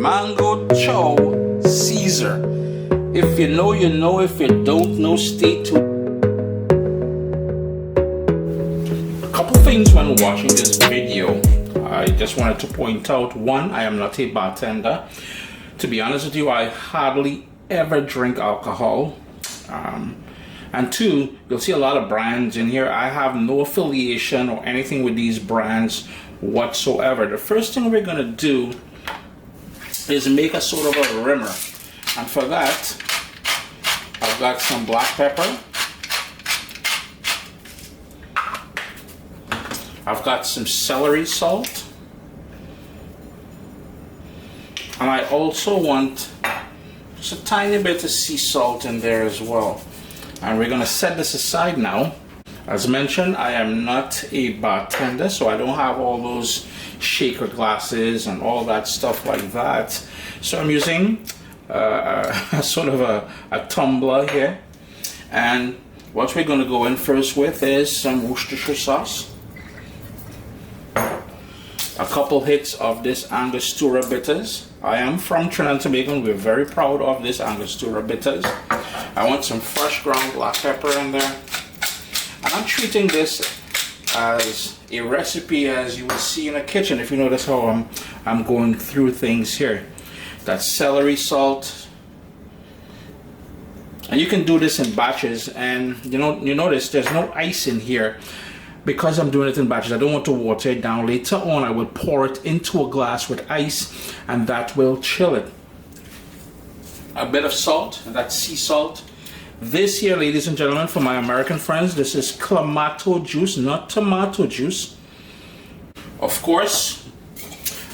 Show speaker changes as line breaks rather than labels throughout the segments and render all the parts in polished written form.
Mango Chow Caesar. If you know, you know. If you don't know, stay tuned. A couple things when watching this video. I just wanted to point out, one, I am not a bartender. To be honest with you, I hardly ever drink alcohol. And two, you'll see a lot of brands in here. I have no affiliation or anything with these brands whatsoever. The first thing we're gonna do is make a sort of a rimmer. And for that, I've got some black pepper. I've got some celery salt. And I also want just a tiny bit of sea salt in there as well. And we're gonna set this aside now. As mentioned, I am not a bartender, so I don't have all those shaker glasses and all that stuff like that. So I'm using sort of a tumbler here. And what we're gonna go in first with is some Worcestershire sauce. A couple hits of this angostura bitters. I am from Trinidad and Tobago, and we're very proud of this angostura bitters. I want some fresh ground black pepper in there. And I'm treating this as a recipe as you would see in a kitchen, if you notice how I'm going through things here. That's celery salt. And you can do this in batches, and you notice there's no ice in here. Because I'm doing it in batches, I don't want to water it down. Later on, I will pour it into a glass with ice, and that will chill it. A bit of salt, and that's sea salt. This here, ladies and gentlemen, for my American friends, this is Clamato Juice, not tomato juice. Of course,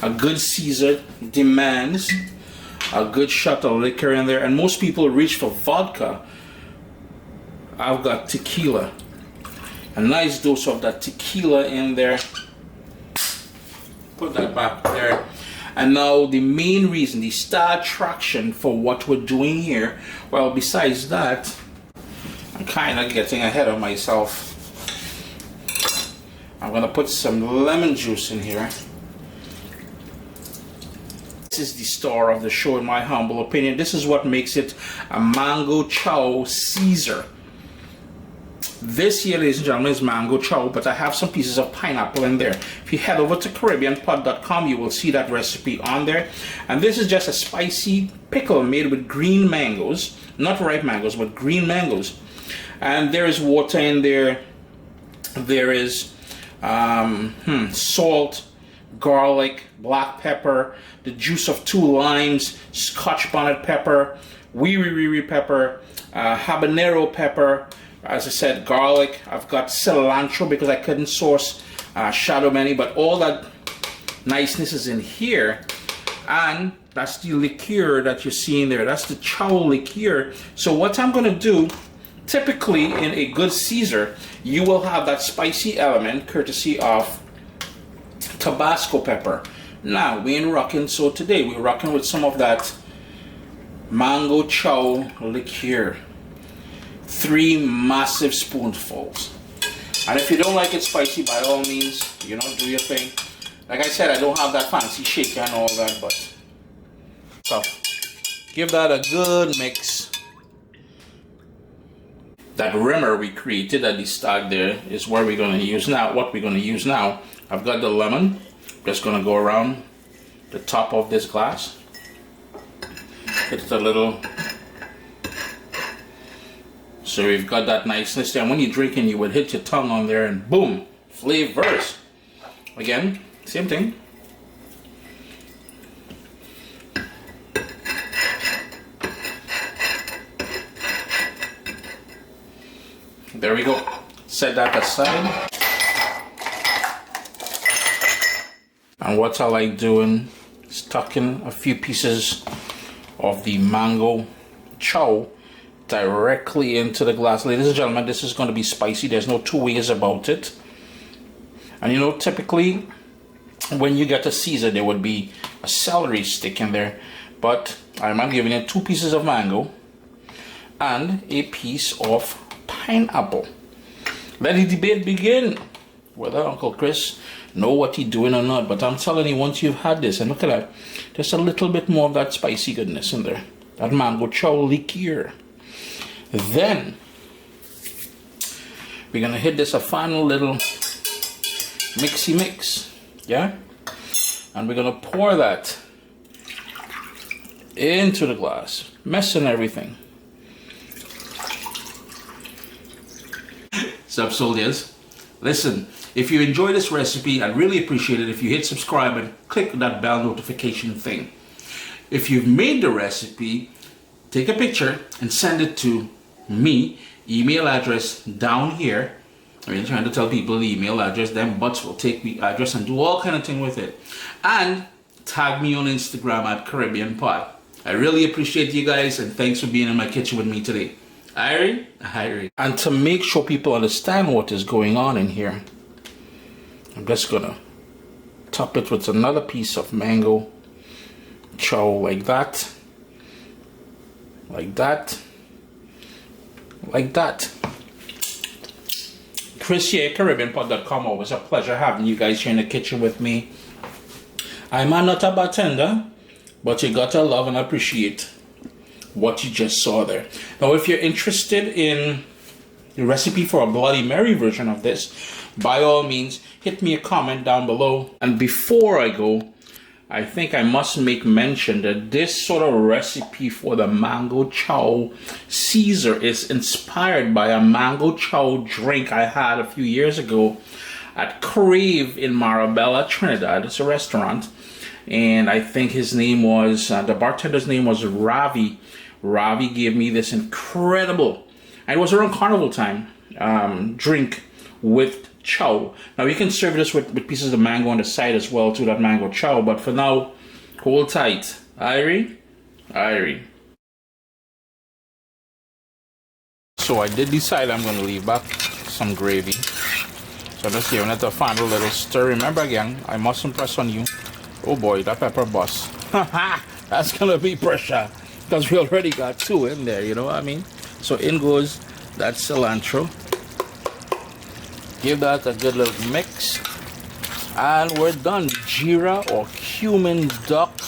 a good Caesar demands a good shot of liquor in there, and most people reach for vodka. I've got tequila. A nice dose of that tequila in there. Put that back there. And now the main reason, the star attraction for what we're doing here, well, besides that, I'm kind of getting ahead of myself. I'm gonna put some lemon juice in here. This is the star of the show, in my humble opinion. This is what makes it a Mango Chow Caesar. This here, ladies and gentlemen, is mango chow, but I have some pieces of pineapple in there. If you head over to CaribbeanPot.com, you will see that recipe on there. And this is just a spicy pickle made with green mangoes, not ripe mangoes, but green mangoes. And there is water in there. There is salt, garlic, black pepper, the juice of 2 limes, Scotch bonnet pepper, wee pepper, habanero pepper. As I said, garlic. I've got cilantro because I couldn't source shadow many, but all that niceness is in here. And that's the liqueur that you're seeing there. That's the chow liqueur. So what I'm going to do, typically in a good Caesar, you will have that spicy element courtesy of Tabasco pepper. Now, we ain't rocking, so today we're rocking with some of that mango chow liqueur. 3 massive spoonfuls. And if you don't like it spicy, by all means, do your thing. Like I said, I don't have that fancy shaker and all that, but so give that a good mix. That rimmer we created at the start there is what we're going to use now. I've got the lemon. Just going to go around the top of this glass. It's a little. So we've got that niceness there. And when you're drinking, you would hit your tongue on there and boom, flavors. Again, same thing. There we go. Set that aside. And what I like doing is tucking a few pieces of the mango chow directly into the glass. Ladies and gentlemen, this is going to be spicy. There's no 2 ways about it. And typically when you get a Caesar, there would be a celery stick in there, but I'm giving it 2 pieces of mango and a piece of pineapple. Let the debate begin whether Uncle Chris know what you're doing or not. But I'm telling you, once you've had this, and look at that, just a little bit more of that spicy goodness in there. That mango chow liqueur. Then we're gonna hit this a final little mixy mix, yeah? And we're gonna pour that into the glass, messing everything. Sup, soldiers? Listen, if you enjoy this recipe, I'd really appreciate it if you hit subscribe and click that bell notification thing. If you've made the recipe, take a picture and send it to me, email address down here. I mean, trying to tell people the email address, them butts will take the address and do all kind of thing with it. And tag me on Instagram at CaribbeanPot. I really appreciate you guys, and thanks for being in my kitchen with me today. Irie. And to make sure people understand what is going on in here, I'm just gonna top it with another piece of mango chow like that. Like that. Like that. Chris here, CaribbeanPot.com. Always a pleasure having you guys here in the kitchen with me. I'm not a bartender, but you gotta love and appreciate what you just saw there. Now, if you're interested in the recipe for a Bloody Mary version of this, by all means, hit me a comment down below. And before I go, I think I must make mention that this sort of recipe for the mango chow Caesar is inspired by a mango chow drink I had a few years ago at Crave in Marabella, Trinidad. It's a restaurant. And I think his name was, the bartender's name was Ravi. Ravi gave me this incredible, and it was around carnival time, drink with chow. Now you can serve this with pieces of mango on the side as well too, that mango chow, but for now, hold tight. Irie. So I did decide I'm going to leave back some gravy. So I'm just giving it a final little stir. Remember again, I must impress on you. Oh boy, that pepper bust. That's going to be pressure, because we already got two in there, you know what I mean? So in goes that cilantro. Give that a good little mix. And we're done. Jeera or cumin duck